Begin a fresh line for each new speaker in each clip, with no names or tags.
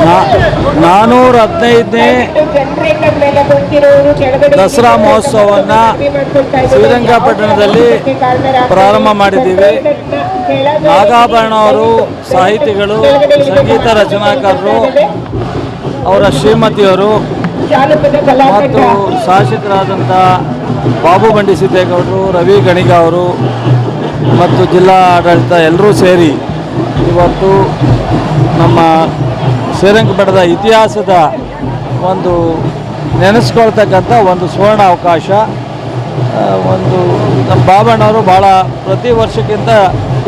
415ನೇ ದಸರಾ ಮಹೋತ್ಸವವನ್ನು ಶ್ರೀರಂಗಪಟ್ಟಣದಲ್ಲಿ ಪ್ರಾರಂಭ ಮಾಡಿದ್ದೀವಿ. ನಾಗಾಭರಣ ಅವರು ಸಾಹಿತಿಗಳು, ಸಂಗೀತ ರಚನಾಕಾರರು, ಅವರ ಶ್ರೀಮತಿಯವರು ಮತ್ತು ಶಾಸಕರಾದಂಥ ಬಾಬು ಬಂಡಿ ಸಿದ್ದೇಗೌಡರು, ರವಿ ಗಣಿಗ ಅವರು ಮತ್ತು ಜಿಲ್ಲಾ ಆಡಳಿತ ಎಲ್ಲರೂ ಸೇರಿ ಇವತ್ತು ನಮ್ಮ ಶ್ರೀರಂಗಪಟ್ಟಣದ ಇತಿಹಾಸದ ಒಂದು ನೆನೆಸ್ಕೊಳ್ತಕ್ಕಂಥ ಒಂದು ಸುವರ್ಣ ಅವಕಾಶ. ಒಂದು ನಮ್ಮ ಬಾಬಣ್ಣವರು ಭಾಳ ಪ್ರತಿ ವರ್ಷಕ್ಕಿಂತ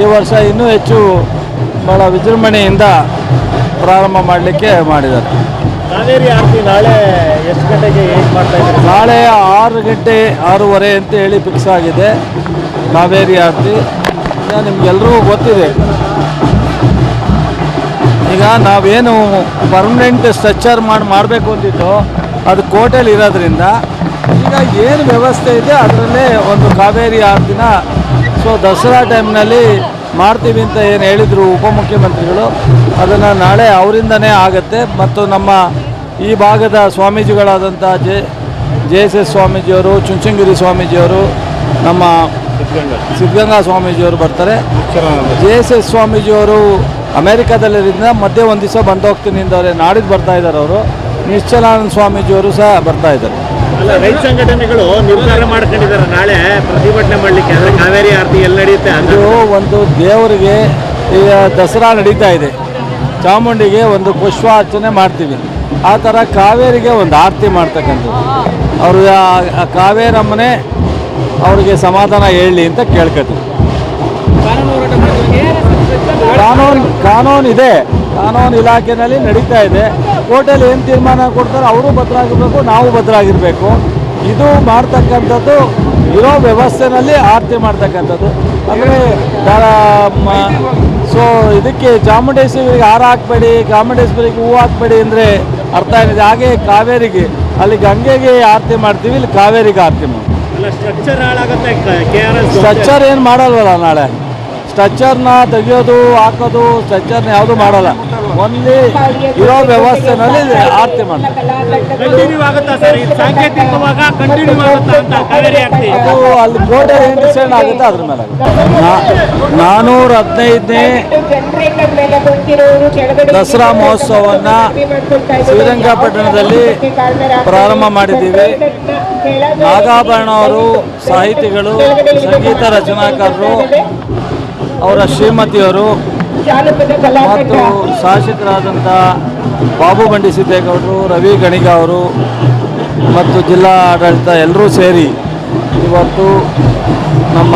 ಈ ವರ್ಷ ಇನ್ನೂ ಹೆಚ್ಚು ಭಾಳ ವಿಜೃಂಭಣೆಯಿಂದ ಪ್ರಾರಂಭ ಮಾಡಲಿಕ್ಕೆ ಮಾಡಿದ್ದಾರೆ.
ಕಾವೇರಿ ಆರತಿ ನಾಳೆ ಎಷ್ಟು ಗಂಟೆಗೆ ಮಾಡ್ತಾ ಇದ್ದಾರೆ?
ನಾಳೆ 6 ಗಂಟೆ 6:30 ಅಂತ ಹೇಳಿ ಫಿಕ್ಸ್ ಆಗಿದೆ ಕಾವೇರಿ ಆರತಿ. ಈಗ ನಿಮಗೆಲ್ಲರಿಗೂ ಗೊತ್ತಿದೆ, ಈಗ ನಾವೇನು ಪರ್ಮನೆಂಟ್ ಸ್ಟ್ರಕ್ಚರ್ ಮಾಡಬೇಕು ಅಂತಿತ್ತು ಅದು ಕೋಟೆಯಲ್ಲಿ ಇರೋದ್ರಿಂದ ಈಗ ಏನು ವ್ಯವಸ್ಥೆ ಇದೆ ಅದರಲ್ಲೇ ಒಂದು ಕಾವೇರಿ ಆರತಿನ ದಸರಾ ಟೈಮ್ನಲ್ಲಿ ಮಾಡ್ತೀವಿ ಅಂತ ಏನು ಹೇಳಿದರು ಉಪಮುಖ್ಯಮಂತ್ರಿಗಳು, ಅದನ್ನು ನಾಳೆ ಅವರಿಂದನೇ ಆಗುತ್ತೆ. ಮತ್ತು ನಮ್ಮ ಈ ಭಾಗದ ಸ್ವಾಮೀಜಿಗಳಾದಂಥ JSS ಸ್ವಾಮೀಜಿಯವರು, ಚುಂಚನಗಿರಿ ಸ್ವಾಮೀಜಿಯವರು, ನಮ್ಮ ಸಿದ್ಧಗಂಗಾ ಸ್ವಾಮೀಜಿಯವರು ಬರ್ತಾರೆ. JSS ಸ್ವಾಮೀಜಿಯವರು ಅಮೇರಿಕಾದಲ್ಲಿರೋದ್ರಿಂದ ಮಧ್ಯೆ ಒಂದು ದಿವಸ ಬಂದು ಹೋಗ್ತೀನಿ ಅಂದವ್ರೆ, ನಾಡಿದ್ದು ಬರ್ತಾ ಇದ್ದಾರೆ. ಅವರು ನಿಶ್ಚಲಾನಂದ ಸ್ವಾಮೀಜಿಯವರು ಸಹ ಬರ್ತಾ ಇದ್ದಾರೆ.
ರೈತ ಸಂಘಟನೆಗಳು ನಿರ್ಧಾರ ಮಾಡ್ಕೊಂಡಿದ್ದಾರೆ ನಾಳೆ ಪ್ರತಿಭಟನೆ ಮಾಡಲಿಕ್ಕೆ. ಅಂದರೆ ಕಾವೇರಿ ಆರತಿ ಎಲ್ಲಿ ನಡೆಯುತ್ತೆ?
ಅದು ಒಂದು ದೇವರಿಗೆ ಈಗ ದಸರಾ ನಡೀತಾ ಇದೆ, ಚಾಮುಂಡಿಗೆ ಒಂದು ಪುಷ್ಪಾರ್ಚನೆ ಮಾಡ್ತೀವಿ, ಆ ಥರ ಕಾವೇರಿಗೆ ಒಂದು ಆರತಿ ಮಾಡ್ತಕ್ಕಂಥದ್ದು. ಅವರು ಕಾವೇರಮ್ಮನೇ ಅವ್ರಿಗೆ ಸಮಾಧಾನ ಹೇಳಲಿ ಅಂತ ಕೇಳ್ಕೊತೀವಿ. ಕಾನೂನು ಇದೆ, ಕಾನೂನು ಇಲಾಖೆಯಲ್ಲಿ ನಡೀತಾ ಇದೆ. ಕೋರ್ಟಲ್ಲಿ ಏನು ತೀರ್ಮಾನ ಕೊಡ್ತಾರೆ ಅವರು ಭದ್ರಾಗಿರಬೇಕು, ನಾವು ಭದ್ರಾಗಿರಬೇಕು. ಇದು ಮಾಡ್ತಕ್ಕಂಥದ್ದು ಇರೋ ವ್ಯವಸ್ಥೆಯಲ್ಲಿ ಆರತಿ ಮಾಡ್ತಕ್ಕಂಥದ್ದು. ಅಂದರೆ ಇದಕ್ಕೆ ಚಾಮುಂಡೇಶ್ವರಿಗೆ ಹಾರ ಹಾಕಬೇಡಿ, ಚಾಮುಂಡೇಶ್ವರಿಗೆ ಹೂವು ಹಾಕಬೇಡಿ ಅಂದರೆ ಅರ್ಥ ಏನಿದೆ. ಹಾಗೆ ಕಾವೇರಿಗೆ ಅಲ್ಲಿ ಗಂಗೆಗೆ ಆರತಿ ಮಾಡ್ತೀವಿ, ಇಲ್ಲಿ ಕಾವೇರಿಗೆ ಆರತಿ ಮಾಡ್ತೀವಿ. ಸ್ಟ್ರಕ್ಚರ್ ಏನು ಮಾಡಲ್ವಲ್ಲ, ನಾಳೆ ಸ್ಟ್ರಕ್ಚರ್ನ ತೆಗಿಯೋದು ಹಾಕೋದು ಸ್ಟ್ರಕ್ಚರ್ನ ಯಾವುದು ಮಾಡಲ್ಲ, ಓನ್ಲಿ ಇರೋ ವ್ಯವಸ್ಥೆನಲ್ಲಿ ಆರತಿ ಮಾಡ್ತಾರೆ. ಅದು ಅಲ್ಲಿ ಕೋಟೆ ಏನು ಡಿಸೈಡ್ ಆಗುತ್ತೆ ಅದ್ರ ಮೇಲೆ. 415ನೇ ದಸರಾ ಮಹೋತ್ಸವವನ್ನು ಶ್ರೀರಂಗಪಟ್ಟಣದಲ್ಲಿ ಪ್ರಾರಂಭ ಮಾಡಿದ್ದೀವಿ. ನಾಗಾಭರಣ ಅವರು ಸಾಹಿತಿಗಳು, ಸಂಗೀತ ರಚನಾಕಾರರು, ಅವರ ಶ್ರೀಮತಿಯವರು ಮತ್ತು ಶಾಸಕರಾದಂಥ ಬಾಬು ಬಂಡಿ ಸಿದ್ದೇಗೌಡರು, ರವಿ ಗಣಿಗ ಅವರು ಮತ್ತು ಜಿಲ್ಲಾ ಆಡಳಿತ ಎಲ್ಲರೂ ಸೇರಿ ಇವತ್ತು ನಮ್ಮ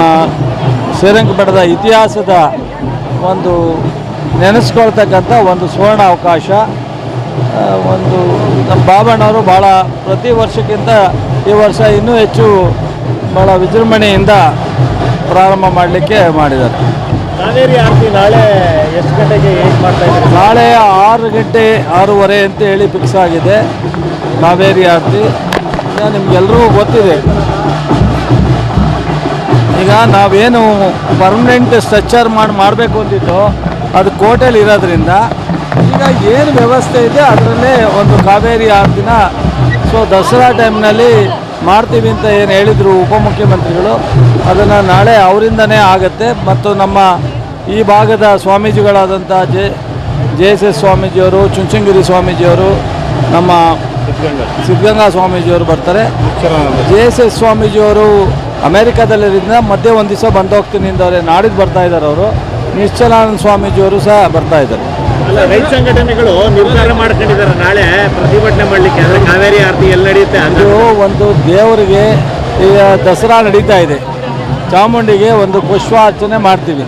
ಶ್ರೀರಂಗಪಟ್ಟಣದ ಇತಿಹಾಸದ ಒಂದು ನೆನೆಸ್ಕೊಳ್ತಕ್ಕಂಥ ಒಂದು ಸುವರ್ಣ ಅವಕಾಶ. ಒಂದು ನಮ್ಮ ಬಾಬಣ್ಣವರು ಭಾಳ ಪ್ರತಿ ವರ್ಷಕ್ಕಿಂತ ಈ ವರ್ಷ ಇನ್ನೂ ಹೆಚ್ಚು ಭಾಳ ವಿಜೃಂಭಣೆಯಿಂದ ಪ್ರಾರಂಭ ಮಾಡಲಿಕ್ಕೆ ಮಾಡಿದ್ದಾರೆ.
ಕಾವೇರಿ ಆರತಿ ನಾಳೆ ಎಷ್ಟು ಗಂಟೆಗೆ ಮಾಡ್ತಾ ಇದ್ದಾರೆ?
ನಾಳೆ 6 ಗಂಟೆ 6:30 ಅಂತ ಹೇಳಿ ಫಿಕ್ಸ್ ಆಗಿದೆ ಕಾವೇರಿ ಆರತಿ. ಈಗ ನಿಮಗೆಲ್ಲರಿಗೂ ಗೊತ್ತಿದೆ, ಈಗ ನಾವೇನು ಪರ್ಮನೆಂಟ್ ಸ್ಟ್ರಕ್ಚರ್ ಮಾಡಬೇಕು ಅಂತಿತ್ತು ಅದು ಕೋಟೆಯಲ್ಲಿ ಇರೋದ್ರಿಂದ ಈಗ ಏನು ವ್ಯವಸ್ಥೆ ಇದೆ ಅದರಲ್ಲೇ ಒಂದು ಕಾವೇರಿ ಆರತಿನ ದಸರಾ ಟೈಮ್ನಲ್ಲಿ ಮಾಡ್ತೀವಿ ಅಂತ ಏನು ಹೇಳಿದರು ಉಪಮುಖ್ಯಮಂತ್ರಿಗಳು, ಅದನ್ನು ನಾಳೆ ಅವರಿಂದನೇ ಆಗುತ್ತೆ. ಮತ್ತು ನಮ್ಮ ಈ ಭಾಗದ ಸ್ವಾಮೀಜಿಗಳಾದಂಥ JSS ಸ್ವಾಮೀಜಿಯವರು, ಚುಂಚನಗಿರಿ ಸ್ವಾಮೀಜಿಯವರು, ನಮ್ಮ ಸಿದ್ಧಗಂಗಾ ಸ್ವಾಮೀಜಿಯವರು ಬರ್ತಾರೆ. JSS ಸ್ವಾಮೀಜಿಯವರು ಅಮೇರಿಕಾದಲ್ಲಿರೋದ್ರಿಂದ ಮಧ್ಯೆ ಒಂದು ದಿವಸ ಬಂದು ಹೋಗ್ತೀನಿ ಅಂದವ್ರೆ, ನಾಡಿದ್ದು ಬರ್ತಾ ಇದ್ದಾರೆ. ಅವರು ನಿಶ್ಚಲಾನಂದ ಸ್ವಾಮೀಜಿಯವರು ಸಹ ಬರ್ತಾ ಇದ್ದಾರೆ.
ರೈತ ಸಂಘಟನೆಗಳು ನಿರ್ಧಾರ ಮಾಡ್ಕೊಂಡಿದ್ದಾರೆ ನಾಳೆ ಪ್ರತಿಭಟನೆ ಮಾಡಲಿಕ್ಕೆ. ಅಂದರೆ ಕಾವೇರಿ ಆರತಿ ಎಲ್ಲಿ ನಡೆಯುತ್ತೆ?
ಅದು ಒಂದು ದೇವರಿಗೆ ಈಗ ದಸರಾ ನಡೀತಾ ಇದೆ, ಚಾಮುಂಡಿಗೆ ಒಂದು ಪುಷ್ಪಾರ್ಚನೆ ಮಾಡ್ತೀವಿ,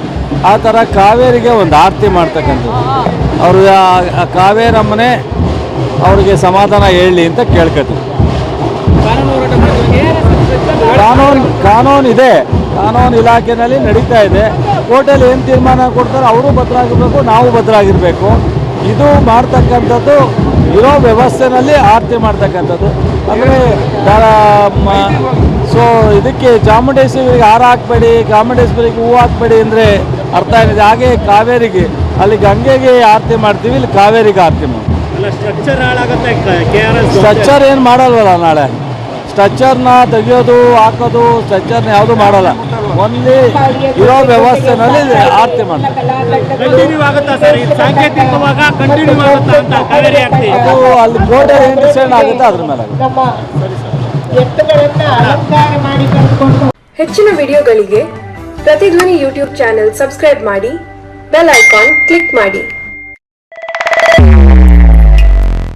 ಆ ಥರ ಕಾವೇರಿಗೆ ಒಂದು ಆರತಿ ಮಾಡ್ತಕ್ಕಂಥದ್ದು. ಅವರು ಕಾವೇರಮ್ಮನೇ ಅವ್ರಿಗೆ ಸಮಾಧಾನ ಹೇಳಲಿ ಅಂತ ಕೇಳ್ಕೊತೀವಿ. ಕಾನೂನು ಇದೆ, ಕಾನೂನು ಇಲಾಖೆಯಲ್ಲಿ ನಡೀತಾ ಇದೆ. ಕೋರ್ಟಲ್ಲಿ ಏನು ತೀರ್ಮಾನ ಕೊಡ್ತಾರೆ ಅವರು ಭದ್ರಾಗಿರಬೇಕು, ನಾವು ಭದ್ರಾಗಿರಬೇಕು. ಇದು ಮಾಡ್ತಕ್ಕಂಥದ್ದು ಇರೋ ವ್ಯವಸ್ಥೆಯಲ್ಲಿ ಆರತಿ ಮಾಡ್ತಕ್ಕಂಥದ್ದು. ಅಂದರೆ ಇದಕ್ಕೆ ಚಾಮುಂಡೇಶ್ವರಿಗೆ ಹಾರ ಹಾಕಬೇಡಿ, ಚಾಮುಂಡೇಶ್ವರಿಗೆ ಹೂವು ಹಾಕಬೇಡಿ ಅಂದರೆ ಅರ್ಥ ಏನಿದೆ. ಹಾಗೆ ಕಾವೇರಿಗೆ ಅಲ್ಲಿ ಗಂಗೆಗೆ ಆರತಿ ಮಾಡ್ತೀವಿ, ಇಲ್ಲಿ ಕಾವೇರಿಗೆ ಆರತಿ ಮಾಡ್ತೀವಿ.
ಅಲ್ಲ ಸ್ಟ್ರಕ್ಚರ್ ಹಾಳಾಗುತ್ತೆ KRS
ಸ್ಟ್ರಕ್ಚರ್ ಏನು ಮಾಡಲ್ವಲ್ಲ ನಾಳೆ. ಸ್ಟ್ರಕ್ಚರ್ನ ತೆಗಿಯೋದು ಹಾಕೋದು ಸ್ಟ್ರಕ್ಚರ್ನ ಯಾವುದು ಮಾಡಲ್ಲ. ಓನ್ಲಿ ಇರೋ ವ್ಯವಸ್ಥೆನಲ್ಲಿ ಆರತಿ ಮಾಡ್ತಾರೆ.
ಕಂಟಿನ್ಯೂ ಆಗುತ್ತಾ ಸರ್ ಇದು ಸಾಂಕೇತಿಕವಾಗ ಕಂಟಿನ್ಯೂ ಆಗುತ್ತಾ ಅಂತ ಕಾವೇರಿ ಆರತಿ?
ಅದು ಅಲ್ಲಿ ಕೋಟೆ ಏನು ಡಿಸೈಡ್ ಆಗುತ್ತೆ ಅದ್ರ ಮೇಲೆ ಆಗುತ್ತೆ.
ಹೆಚ್ಚಿನ ವಿಡಿಯೋಗಳಿಗೆ ಪ್ರತಿಧ್ವನಿ ಯೂಟ್ಯೂಬ್ ಚಾನೆಲ್ ಸಬ್ಸ್ಕ್ರೈಬ್ ಮಾಡಿ, ಬೆಲ್ ಐಕಾನ್ ಕ್ಲಿಕ್ ಮಾಡಿ.